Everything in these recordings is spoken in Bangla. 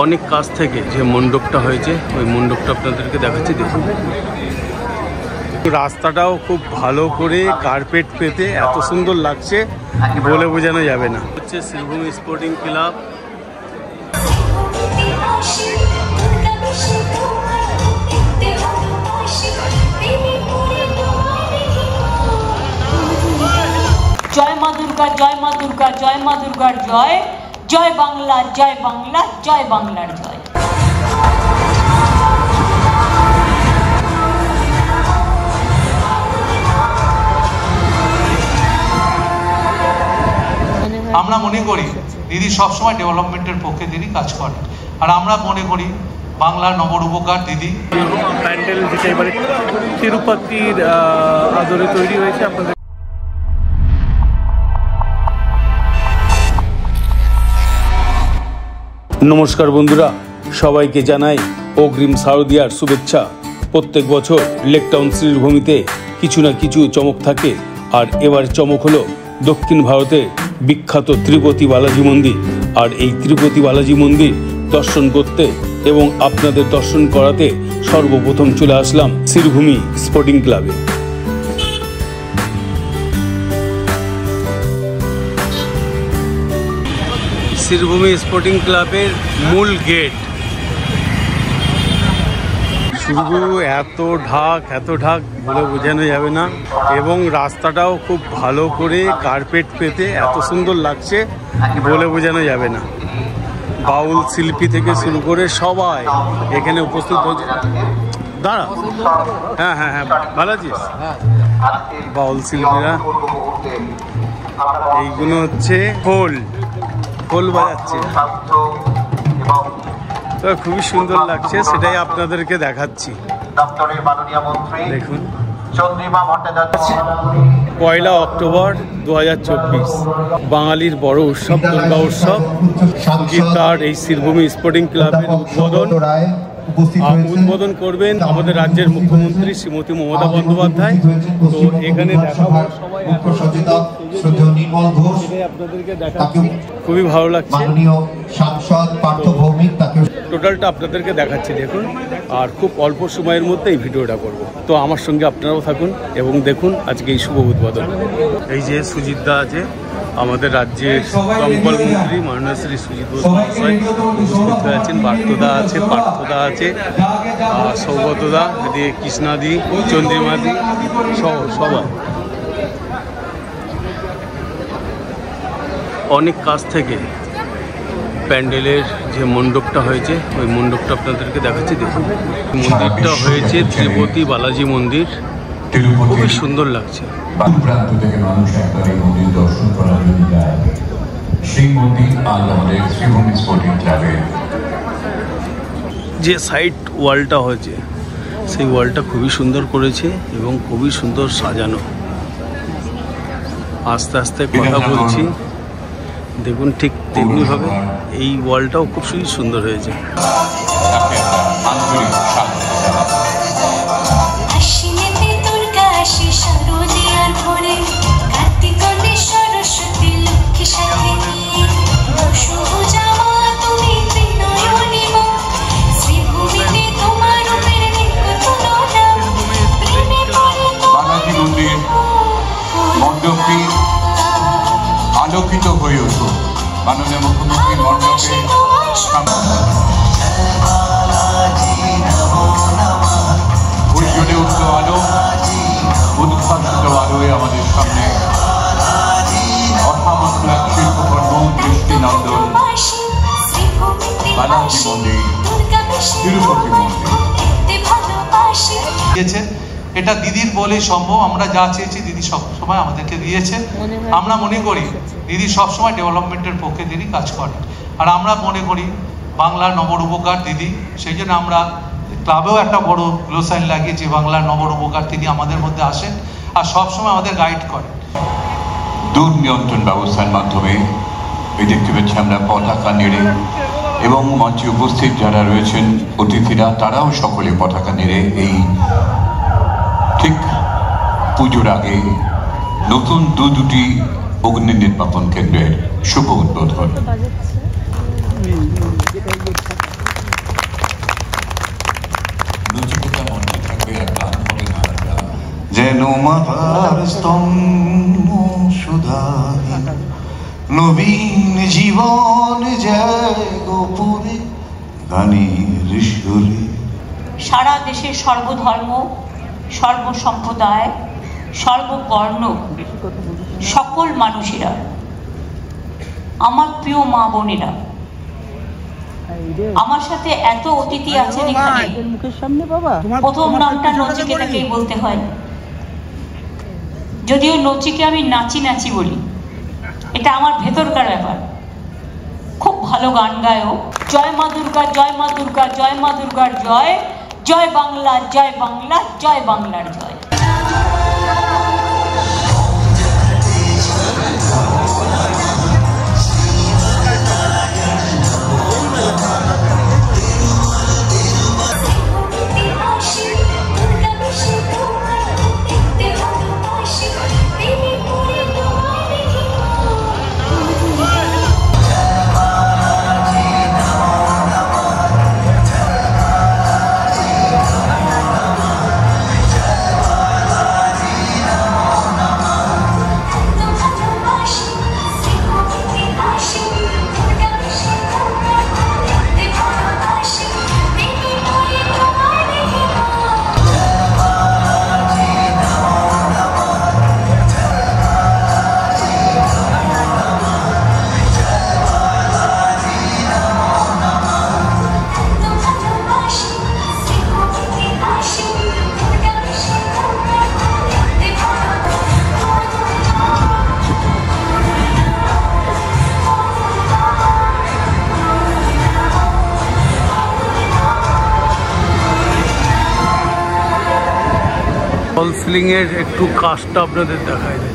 অনেক কাছ থেকে যে মণ্ডপটা হয়েছে ওই মণ্ডপটা আপনাদেরকে দেখাচ্ছি, দেখুন। রাস্তাটাও খুব ভালো করে কার্পেট পেতে এত সুন্দর লাগছে, বলে বোঝানো যাবে না। হচ্ছে শ্রীভূমি স্পোর্টিং ক্লাব। জয় মা দুর্গা, জয় মা দুর্গা, জয় মা দুর্গার জয়, জয় বাংলা, জয় বাংলা, জয় বাংলার জয়। আমরা মনে করি দিদি সবসময় ডেভেলপমেন্টের পক্ষে দিদি কাজ করে, আর আমরা মনে করি বাংলার নবরূপকার দিদি। প্যান্ডেল যেটা এবারে তিরুপতির আদরে তৈরি হয়েছে আপনাদের। নমস্কার বন্ধুরা, সবাইকে জানাই অগ্রিম শারদীয়ার শুভেচ্ছা। প্রত্যেক বছর লেকটাউন শ্রীভূমিতে কিছু না কিছু চমক থাকে, আর এবার চমক হলো দক্ষিণ ভারতের বিখ্যাত তিরুপতি বালাজি মন্দির। আর এই তিরুপতি বালাজি মন্দির দর্শন করতে এবং আপনাদের দর্শন করাতে সর্বপ্রথম চলে আসলাম শ্রীভূমি স্পোর্টিং ক্লাবে। শ্রীভূমি স্পোর্টিং ক্লাবের মূল গেট। শুধু এত ঢাক বলে বোঝানো যাবে না, এবং রাস্তাটাও খুব ভালো করে কার্পেট পেতে এত সুন্দর লাগছে, বলে বোঝানো যাবে না। বাউল শিল্পী থেকে শুরু করে সবাই এখানে উপস্থিত হয়েছে। দাঁড়া, হ্যাঁ ভালো আছিস? বাউল শিল্পীরা, এইগুলো হচ্ছে খোল বাজাচ্ছে, তো খুবই সুন্দর লাগছে, সেটাই আপনাদেরকে দেখাচ্ছি। দেখুন, 1 অক্টোবর 2024 বাঙালির বড় উৎসব দুর্গা উৎসব। তার এই শ্রীভূমি স্পোর্টিং ক্লাবের উদ্বোধন করবেন আমাদের রাজ্যের মুখ্যমন্ত্রী শ্রীমতী মমতা বন্দ্যোপাধ্যায়। তো এখানে দেখাবার সময় আপনাদেরকে দেখাচ্ছি, খুবই ভালো লাগছে। টোটালটা আপনাদেরকে দেখাচ্ছি, দেখুন। আর খুব অল্প সময়ের মধ্যে এই ভিডিওটা করব, তো আমার সঙ্গে আপনারাও থাকুন এবং দেখুন আজকে এই শুভ উদ্বোধন। এই যে সুজিত দা আছে, আমাদের রাজ্যের দমকল মন্ত্রী মাননীয় শ্রী সুজিত বোস মহাশয় উপস্থিত হয়েছেন। পার্থদা আছে, পার্থদা আছে, সৌগতদা, এদিকে কৃষ্ণাদি, চন্দ্রিমাদি সহ সবাই। অনেক কাছ থেকে প্যান্ডেলের যে মণ্ডপটা হয়েছে ওই মণ্ডপটা আপনাদেরকে দেখাচ্ছি, দেখুন। মন্দিরটা হয়েছে তিরুপতি বালাজি মন্দির, খুবই সুন্দর লাগছে। প্রান্ত থেকে মানুষ একবার এই মন্দির দর্শন করার জন্য যায়। সেই মন্দির আজ আমাদের শ্রীভূমি স্পোর্টিং ক্লাবের যে সাইড ওয়ালটা হয়েছে সেই ওয়ালটা খুবই সুন্দর করেছে এবং খুবই সুন্দর সাজানো। আস্তে আস্তে কথা বলছি, দেখুন ঠিক তেমনিভাবে এই ওয়ালটাও খুব সুন্দর হয়েছে। মণ্ডপটি আলোকিত হয়ে উঠুক মাননীয় মুখ্যমন্ত্রীর মণ্ডপে। উজ্জ্বলে উঠল আলো, উদ্ভাসিত আলোয় আমাদের সামনে অসামান্য এক শিল্পকর্ম, দৃষ্টিনন্দন বালাজি মন্দির, তিরুপতি মন্দির। এটা দিদির বলে সম্ভব। আমরা যা চেয়েছি দিদি সবসময় আমাদেরকে দিয়েছে। আমরা মনে করি দিদি সবসময় ডেভেলপমেন্টের পক্ষে দিদি কাজ করে, আর আমরা মনে করি বাংলার নবরূপকার দিদি। সেই জন্য আমরা ক্লাবেও একটা বড় গ্লোসাইন লাগিয়েছি, বাংলার নবরূপকার তিনি আমাদের মধ্যে আসেন আর সবসময় আমাদের গাইড করেন। দূর নিয়ন্ত্রণ ব্যবস্থার মাধ্যমে এই দেখতে পাচ্ছি আমরা পতাকা নেড়ে, এবং মঞ্চে উপস্থিত যারা রয়েছেন অতিথিরা তারাও সকলে পতাকা নেড়ে এই ঠিক পুজোর আগে নতুন দুটি অগ্নি নির্বাপন কেন্দ্রের শুভ উদ্বোধন। যেন মাতার স্তম্ভ সুধাহীন নবীন জীবন যায় গোপুরে গানের সুরে। সারা দেশের সর্বধর্ম, সর্বসম্প্রদায়, সর্ববর্ণ সকল মানুষেরা, আমার প্রিয় মা বোনেরা, আমার সাথে এত অতিথি আছেন এখানে। প্রথম নামটা নচিকেতাকেই বলতে হয়, যদিও নচিকে আমি নাচি নাচি বলি, এটা আমার ভেতরকার ব্যাপার। খুব ভালো গান গায়ও। জয় মা দুর্গা, জয় মা দুর্গা, জয় মা দুর্গার জয়, জয় বাংলা, জয় বাংলা, জয় বাংলার জয়। ফল সিলিং এর একটু কাজটা আপনাদের দেখায় দেয়।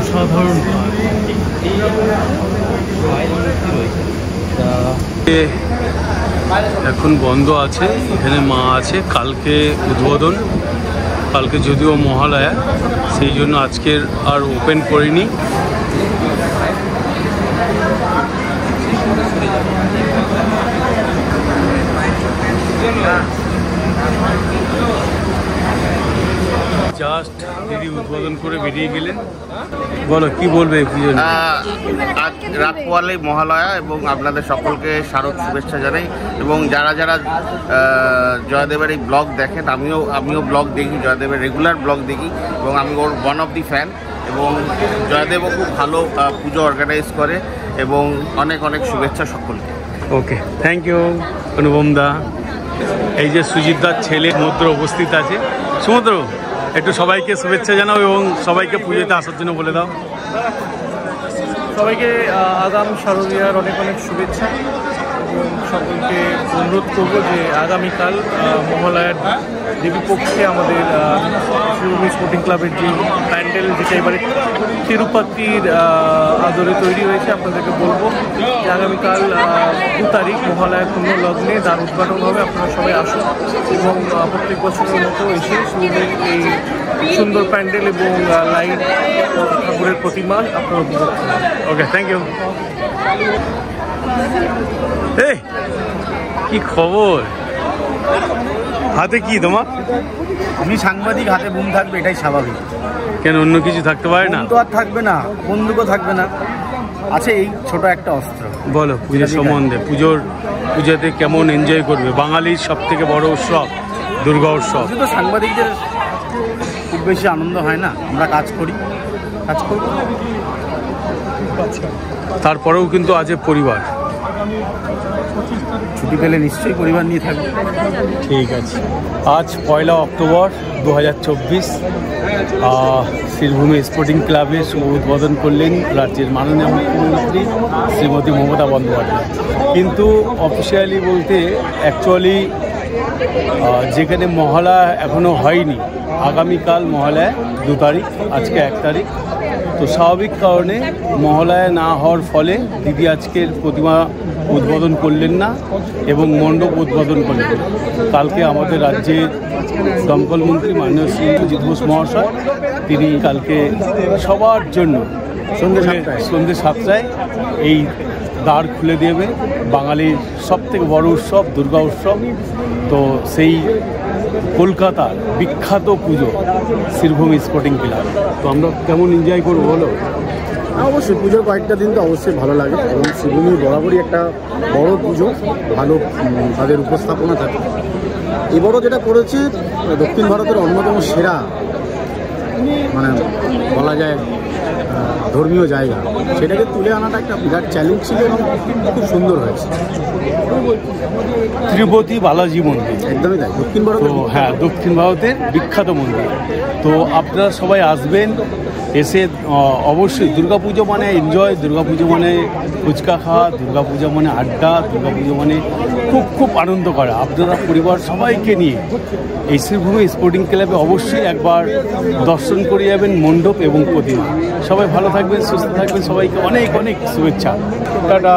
সাধারণ এখন বন্ধ আছে, এখানে মা আছে, কালকে উদ্বোধন, কালকে যদিও মহালয়া, সেই জন্য আজকের আর ওপেন করিনি। জাস্ট দিদি উদ্বোধন করে বেরিয়ে গেলেন। বলো কি বলবে? আজ রাত পোয়ালেই মহালয়া এবং আপনাদের সকলকে শারদ শুভেচ্ছা জানাই। এবং যারা যারা জয়দেবের এই ব্লগ দেখেন, আমিও ব্লগ দেখি, জয়দেবের রেগুলার ব্লগ দেখি এবং আমি ওর ওয়ান অফ দি ফ্যান। এবং জয়দেবও খুব ভালো পুজো অর্গানাইজ করে এবং অনেক অনেক শুভেচ্ছা সকলকে। ওকে, থ্যাংক ইউ অনুপম দা। এই যে সুজিত দার ছেলে সমুদ্র উপস্থিত আছে। সমুদ্র, একটু সবাইকে শুভেচ্ছা জানাও এবং সবাইকে পুজোতে আসার জন্য বলে দাও। সবাইকে আগামী শারদীয়ার অনেক অনেক শুভেচ্ছা এবং সকলকে অনুরোধ করবো যে আগামীকাল মহালয়ার দেবীপক্ষে আমাদের শ্রীভূমি স্পোর্টিং ক্লাবের যে প্যান্ডেল, যেটা এবারে তিরুপতির আদরে তৈরি হয়েছে, আপনাদেরকে বলবো যে আগামীকাল 2 তারিখ মহালয়ার পূর্ণ লগ্নে দ্বার উদ্ঘাটন হবে। আপনারা সবাই আসুন এবং প্রত্যেক বছরের মতো এসে শ্রীভূমির এই সুন্দর প্যান্ডেল এবং লাইট ঠাকুরের প্রতিমা আপনারা উপভোগ করুন। ওকে, থ্যাংক ইউ। এই কি খবর? হাতে কি তোমার? আমি সাংবাদিক, হাতে বুম থাকবে, এটাই স্বাভাবিক। কেন, অন্য কিছু থাকতে পারে না? তো আর থাকবে না, বন্দুকও থাকবে না, আছে এই ছোট একটা অস্ত্র। বলো পুজোর সম্বন্ধে, পুজোতে কেমন এনজয় করবে? বাঙালির সব থেকে বড় উৎসব দুর্গা উৎসব। তো সাংবাদিকদের খুব বেশি আনন্দ হয় না, আমরা কাজ করব। তারপরেও কিন্তু আজ পরিবার, ছুটি পেলে নিশ্চয়ই পরিবার নিয়ে থাকবে। ঠিক আছে। আজ 1 অক্টোবর 2024, শ্রীভূমি স্পোর্টিং ক্লাবের শুভ উদ্বোধন করলেন রাজ্যের মাননীয় মুখ্যমন্ত্রী শ্রীমতী মমতা বন্দ্যোপাধ্যায়। কিন্তু অফিসিয়ালি বলতে অ্যাকচুয়ালি যেখানে মহালয়া এখনও হয়নি, আগামীকাল মহালয়া 2 তারিখ, আজকে 1 তারিখ। তো স্বাভাবিক কারণে মহালয়া না হওয়ার ফলে দিদি আজকের প্রতিমা উদ্বোধন করলেন না এবং মণ্ডপ উদ্বোধন করলেন। কালকে আমাদের রাজ্যের দমকল মন্ত্রী মাননীয় শ্রী সুজিত বোস মহাশয়, তিনি কালকে সবার জন্য সন্ধ্যে 7টায় এই দ্বার খুলে দেবে বাঙালির সবথেকে বড় উৎসব দুর্গা উৎসব। তো সেই কলকাতার বিখ্যাত পুজো শ্রীভূমি স্পোর্টিং ক্লাব। তো আমরা কেমন এনজয় করবো বলো? অবশ্যই পুজোর কয়েকটা দিন তো অবশ্যই ভালো লাগে, এবং শ্রীভূমি বরাবরই একটা বড় পুজো, ভালো তাদের উপস্থাপনা থাকে। এবারও যেটা করেছে দক্ষিণ ভারতের অন্যতম সেরা মানে বলা যায় ধর্মীয় জায়গা, সেটাকে তুলে আনাটা একটা বিরাট চ্যালেঞ্জ ছিল এবং খুব সুন্দর হয়েছে। তিরুপতি বালাজি মন্দির, একদমই তাই, দক্ষিণ ভারত। তো হ্যাঁ, দক্ষিণ ভারতের বিখ্যাত মন্দির। তো আপনারা সবাই আসবেন, এসে অবশ্যই দুর্গাপুজো মানে এনজয়, দুর্গাপুজো মানে ফুচকা খাওয়া, দুর্গাপুজো মানে আড্ডা, দুর্গাপুজো মানে খুব খুব আনন্দ করা। আপনারা পরিবার সবাইকে নিয়ে এই শ্রীভূমি স্পোর্টিং ক্লাবে অবশ্যই একবার দর্শন করে যাবেন মণ্ডপ এবং প্রতিমা। সবাই ভালো থাকবেন, সুস্থ থাকবেন, সবাইকে অনেক অনেক শুভেচ্ছা। টাটা।